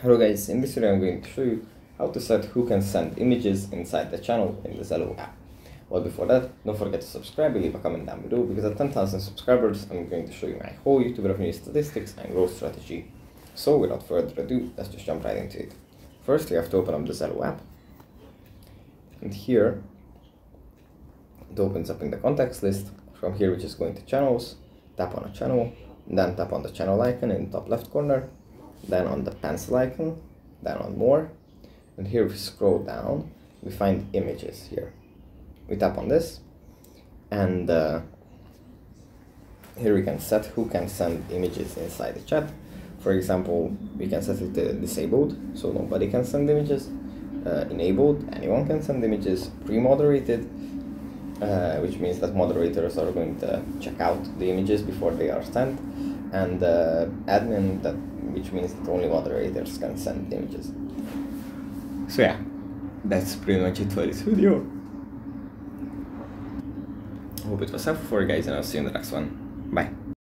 Hello guys, in this video I'm going to show you how to set who can send images inside the channel in the Zello app. Well, before that, don't forget to subscribe and leave a comment down below, because at 10,000 subscribers I'm going to show you my whole YouTube revenue statistics and growth strategy. So without further ado, let's just jump right into it. First, you have to open up the Zello app, and here it opens up in the contacts list. From here we're just going to channels, tap on a channel, then tap on the channel icon in the top left corner, then on the pencil icon, then on more, and here we scroll down, we find images here. We tap on this, and here we can set who can send images inside the chat. For example, we can set it disabled, so nobody can send images, enabled, anyone can send images, pre-moderated, which means that moderators are going to check out the images before they are sent, and admin, which means that only moderators can send images. So yeah, that's pretty much it for this video. Hope it was helpful for you guys, and I'll see you in the next one. Bye.